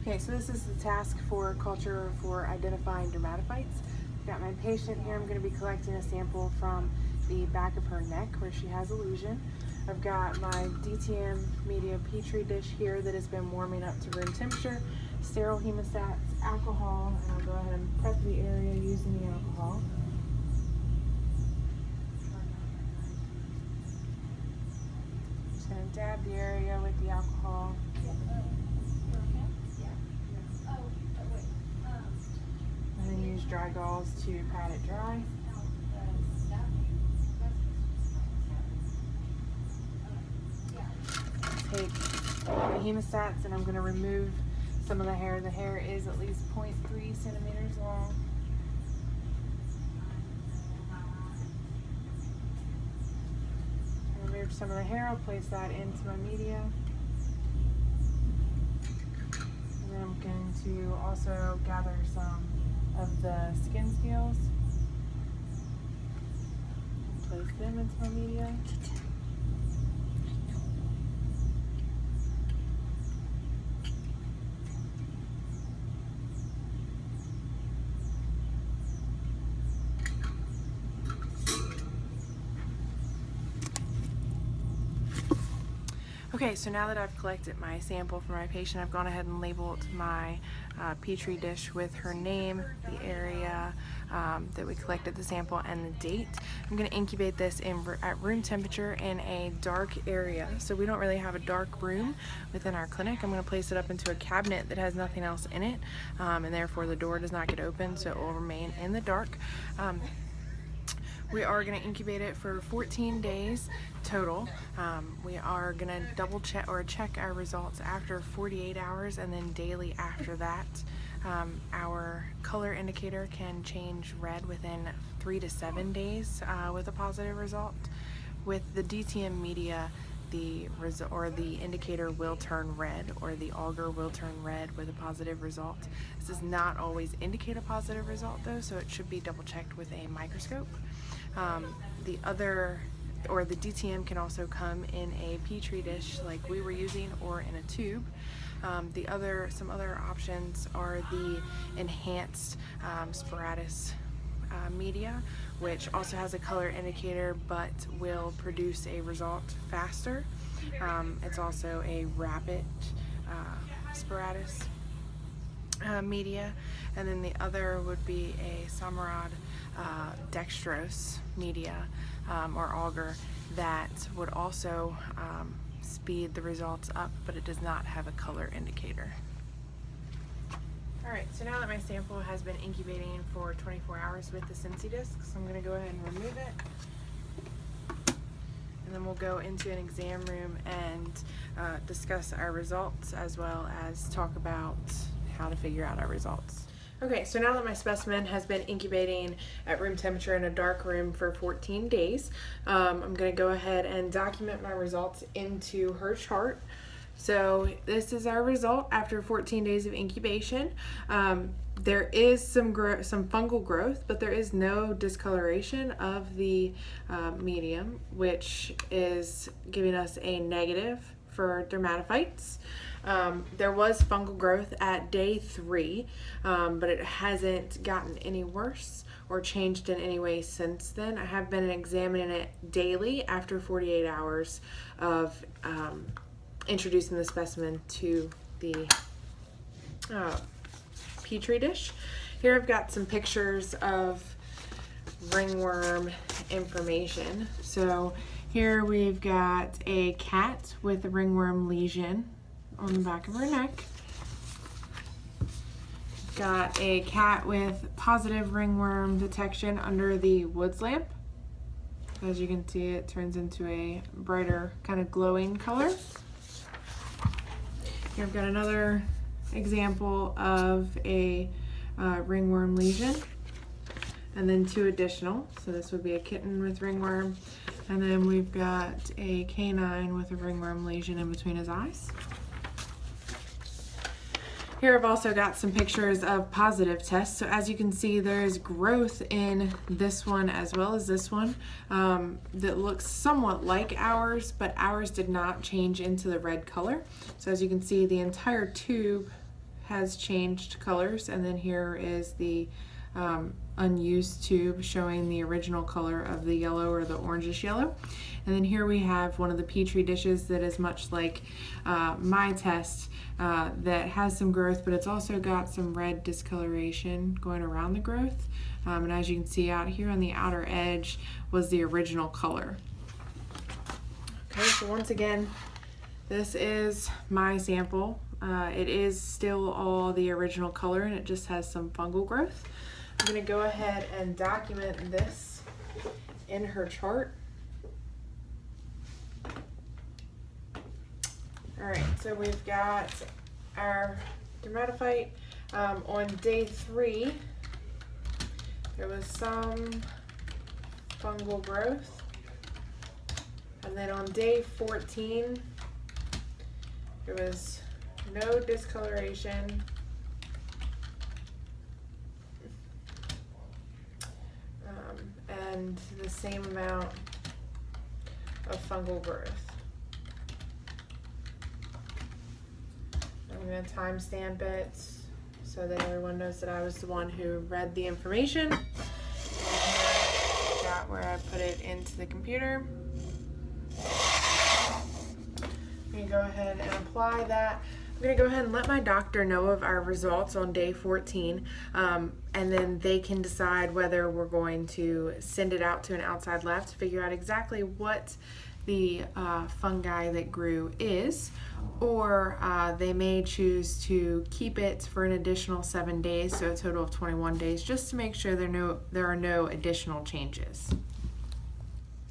Okay, so this is the task for culture for identifying dermatophytes. I've got my patient here. I'm going to be collecting a sample from the back of her neck where she has a lesion. I've got my DTM media petri dish here that has been warming up to room temperature, sterile hemostats, alcohol, and I'll go ahead and prep the area using the alcohol. Just going to dab the area with the alcohol. And then use dry gauze to pat it dry. Take the hemostats and I'm going to remove some of the hair. The hair is at least 0.3 centimeters long. Remove some of the hair. I'll place that into my media. And then I'm going to also gather some of the skin scales. Place them into my media. Okay, so now that I've collected my sample for my patient, I've gone ahead and labeled my petri dish with her name, the area that we collected the sample, and the date. I'm going to incubate this at room temperature in a dark area. So we don't really have a dark room within our clinic. I'm going to place it up into a cabinet that has nothing else in it, and therefore the door does not get open, so it will remain in the dark. We are going to incubate it for 14 days total. We are going to double check or check our results after 48 hours and then daily after that. Our color indicator can change red within 3 to 7 days with a positive result. With the DTM media, the indicator will turn red, or the auger will turn red with a positive result. This does not always indicate a positive result though, so it should be double checked with a microscope. The DTM can also come in a petri dish like we were using, or in a tube. Some other options are the enhanced Spiratus media, which also has a color indicator but will produce a result faster. It's also a rapid Spiratus media, and then the other would be a Samarad dextrose media or auger that would also speed the results up, but it does not have a color indicator. Alright, so now that my sample has been incubating for 24 hours with the Sensi discs, I'm going to go ahead and remove it. And then we'll go into an exam room and discuss our results, as well as talk about how to figure out our results. Okay, so now that my specimen has been incubating at room temperature in a dark room for 14 days, I'm going to go ahead and document my results into her chart. So this is our result after 14 days of incubation. There is some fungal growth, but there is no discoloration of the medium, which is giving us a negative for dermatophytes. There was fungal growth at day 3, but it hasn't gotten any worse or changed in any way since then. I have been examining it daily after 48 hours of introducing the specimen to the petri dish. Here I've got some pictures of ringworm information. So here we've got a cat with a ringworm lesion on the back of her neck. Got a cat with positive ringworm detection under the woods lamp. As you can see, it turns into a brighter kind of glowing color. Here I've got another example of a ringworm lesion, and then 2 additional. So this would be a kitten with ringworm, and then we've got a canine with a ringworm lesion in between his eyes. Here I've also got some pictures of positive tests. So as you can see, there is growth in this one as well as this one that looks somewhat like ours, but ours did not change into the red color. So as you can see, the entire tube has changed colors, and then here is the unused tube showing the original color of the yellow or the orangish yellow. And then here we have one of the Petri dishes that is much like my test, that has some growth, but it's also got some red discoloration going around the growth. And as you can see out here on the outer edge was the original color. Okay, so once again, this is my sample. It is still all the original color, and it just has some fungal growth. I'm going to go ahead and document this in her chart. Alright, so we've got our dermatophyte. On day 3, there was some fungal growth. And then on day 14, there was no discoloration. And the same amount of fungal growth. I'm going to timestamp it so that everyone knows that I was the one who read the information. And got where I put it into the computer. I'm going to go ahead and apply that. I'm going to go ahead and let my doctor know of our results on day 14, and then they can decide whether we're going to send it out to an outside lab to figure out exactly what the fungi that grew is, or they may choose to keep it for an additional 7 days, so a total of 21 days, just to make sure there are no additional changes.